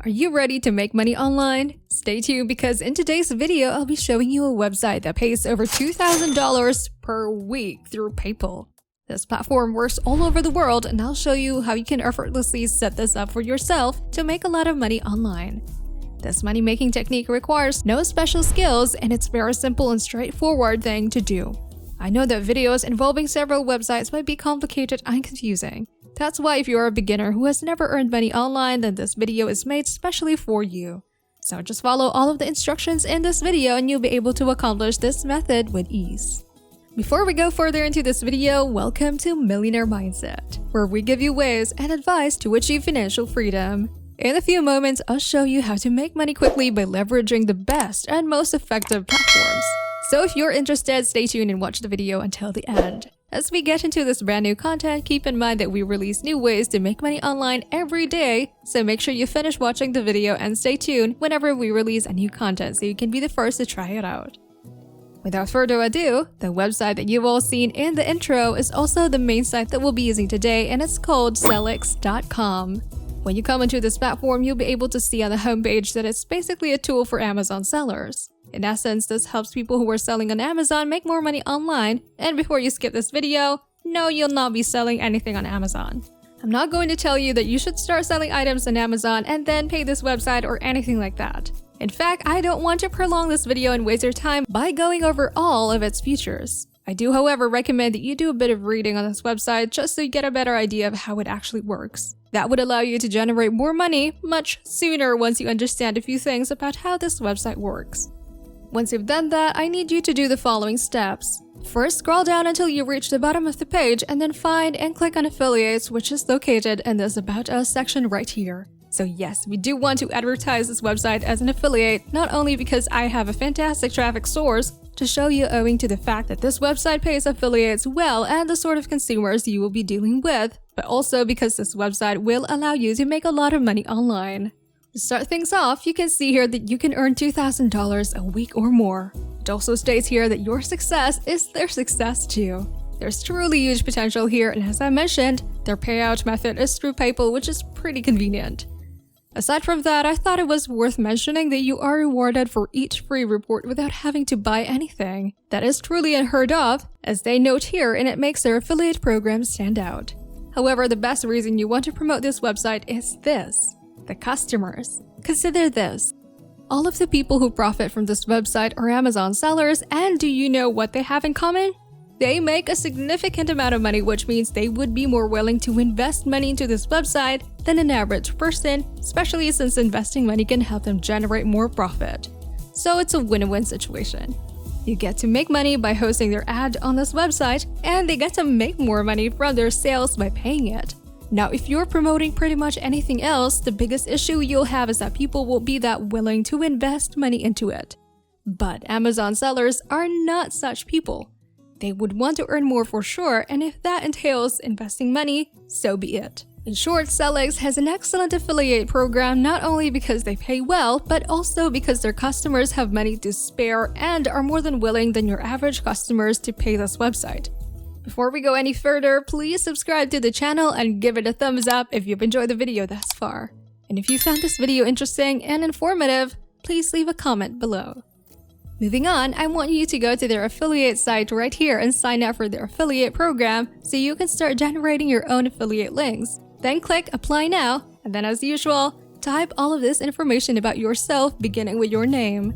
Are you ready to make money online? Stay tuned because in today's video, I'll be showing you a website that pays over $2,000 per week through PayPal. This platform works all over the world, and I'll show you how you can effortlessly set this up for yourself to make a lot of money online. This money-making technique requires no special skills, and it's very simple and straightforward thing to do. I know that videos involving several websites might be complicated and confusing. That's why if you're a beginner who has never earned money online, then this video is made specially for you. So just follow all of the instructions in this video and you'll be able to accomplish this method with ease. Before we go further into this video, welcome to Millionaire Mindset, where we give you ways and advice to achieve financial freedom. In a few moments, I'll show you how to make money quickly by leveraging the best and most effective platforms. So if you're interested, stay tuned and watch the video until the end. As we get into this brand new content, keep in mind that we release new ways to make money online every day, so make sure you finish watching the video and stay tuned whenever we release a new content so you can be the first to try it out. Without further ado, the website that you've all seen in the intro is also the main site that we'll be using today, and it's called Sellix.com. When you come into this platform, you'll be able to see on the homepage that it's basically a tool for Amazon sellers. In essence, this helps people who are selling on Amazon make more money online. And before you skip this video, no, you'll not be selling anything on Amazon. I'm not going to tell you that you should start selling items on Amazon and then pay this website or anything like that. In fact, I don't want to prolong this video and waste your time by going over all of its features. I do, however, recommend that you do a bit of reading on this website just so you get a better idea of how it actually works. That would allow you to generate more money much sooner once you understand a few things about how this website works. Once you've done that, I need you to do the following steps. First, scroll down until you reach the bottom of the page and then find and click on Affiliates, which is located in this About Us section right here. So yes, we do want to advertise this website as an affiliate, not only because I have a fantastic traffic source to show you owing to the fact that this website pays affiliates well and the sort of consumers you will be dealing with, but also because this website will allow you to make a lot of money online. To start things off, you can see here that you can earn $2,000 a week or more. It also states here that your success is their success too. There's truly huge potential here, and as I mentioned, their payout method is through PayPal, which is pretty convenient. Aside from that, I thought it was worth mentioning that you are rewarded for each free report without having to buy anything. That is truly unheard of, as they note here, and it makes their affiliate program stand out. However, the best reason you want to promote this website is this: the customers. Consider this. All of the people who profit from this website are Amazon sellers, and do you know what they have in common? They make a significant amount of money, which means they would be more willing to invest money into this website than an average person, especially since investing money can help them generate more profit. So it's a win-win situation. You get to make money by hosting their ad on this website, and they get to make more money from their sales by paying it. Now, if you're promoting pretty much anything else, the biggest issue you'll have is that people won't be that willing to invest money into it. But Amazon sellers are not such people. They would want to earn more for sure, and if that entails investing money, so be it. In short, Sellix has an excellent affiliate program not only because they pay well, but also because their customers have money to spare and are more than willing than your average customers to pay this website. Before we go any further, please subscribe to the channel and give it a thumbs up if you've enjoyed the video thus far. And if you found this video interesting and informative, please leave a comment below. Moving on, I want you to go to their affiliate site right here and sign up for their affiliate program so you can start generating your own affiliate links. Then click Apply Now, and then as usual, type all of this information about yourself beginning with your name.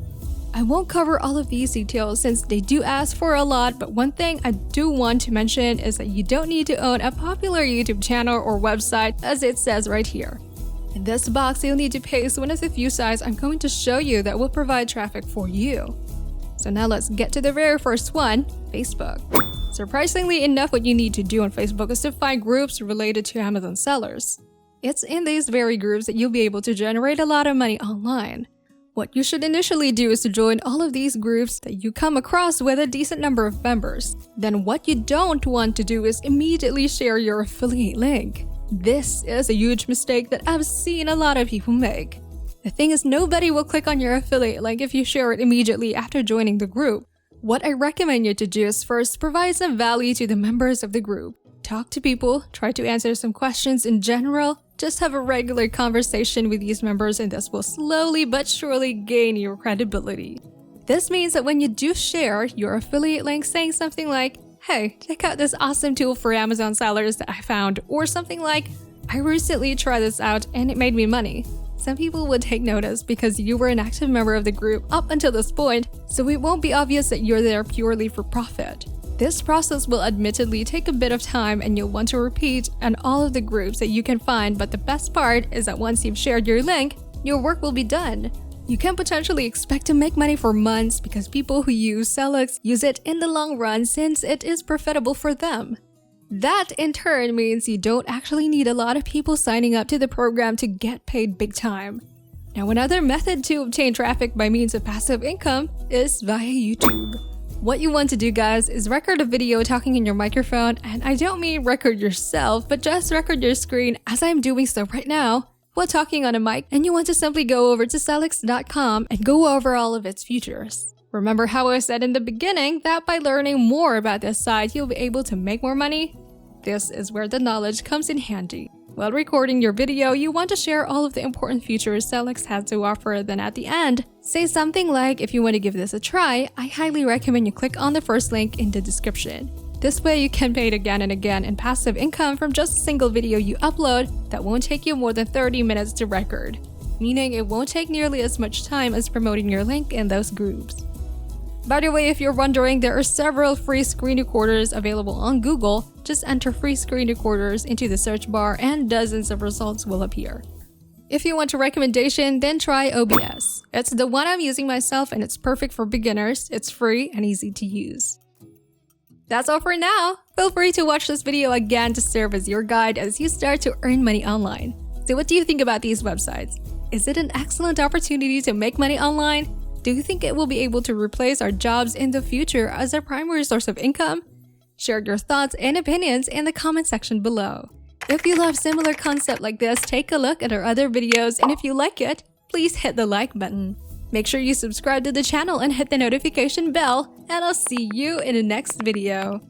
I won't cover all of these details since they do ask for a lot, but one thing I do want to mention is that you don't need to own a popular YouTube channel or website, as it says right here. In this box, you'll need to paste one of the few sites I'm going to show you that will provide traffic for you. So now let's get to the very first one, Facebook. Surprisingly enough, what you need to do on Facebook is to find groups related to Amazon sellers. It's in these very groups that you'll be able to generate a lot of money online. What you should initially do is to join all of these groups that you come across with a decent number of members. Then what you don't want to do is immediately share your affiliate link. This is a huge mistake that I've seen a lot of people make. The thing is, nobody will click on your affiliate link if you share it immediately after joining the group. What I recommend you to do is first provide some value to the members of the group. Talk to people, try to answer some questions in general, Just have a regular conversation with these members and this will slowly but surely gain your credibility. This means that when you do share your affiliate link saying something like, "Hey, check out this awesome tool for Amazon sellers that I found," or something like, "I recently tried this out and it made me money," some people would take notice because you were an active member of the group up until this point, so it won't be obvious that you're there purely for profit. This process will admittedly take a bit of time and you'll want to repeat on all of the groups that you can find, but the best part is that once you've shared your link, your work will be done. You can potentially expect to make money for months because people who use Sellics use it in the long run since it is profitable for them. That in turn means you don't actually need a lot of people signing up to the program to get paid big time. Now, another method to obtain traffic by means of passive income is via YouTube. What you want to do, guys, is record a video talking in your microphone, and I don't mean record yourself, but just record your screen as I'm doing so right now while talking on a mic, and you want to simply go over to Sellics.com and go over all of its features. Remember how I said in the beginning that by learning more about this site, you'll be able to make more money? This is where the knowledge comes in handy. While recording your video, you want to share all of the important features Sellics has to offer, then at the end, say something like, "If you want to give this a try, I highly recommend you click on the first link in the description." This way you can pay it again and again in passive income from just a single video you upload that won't take you more than 30 minutes to record, meaning it won't take nearly as much time as promoting your link in those groups. By the way, if you're wondering, there are several free screen recorders available on Google. Just enter free screen recorders into the search bar and dozens of results will appear. If you want a recommendation, then try OBS. It's the one I'm using myself and it's perfect for beginners. It's free and easy to use. That's all for now. Feel free to watch this video again to serve as your guide as you start to earn money online. So what do you think about these websites? Is it an excellent opportunity to make money online? Do you think it will be able to replace our jobs in the future as our primary source of income? Share your thoughts and opinions in the comment section below. If you love similar concept like this, take a look at our other videos, and if you like it, please hit the like button. Make sure you subscribe to the channel and hit the notification bell, and I'll see you in the next video.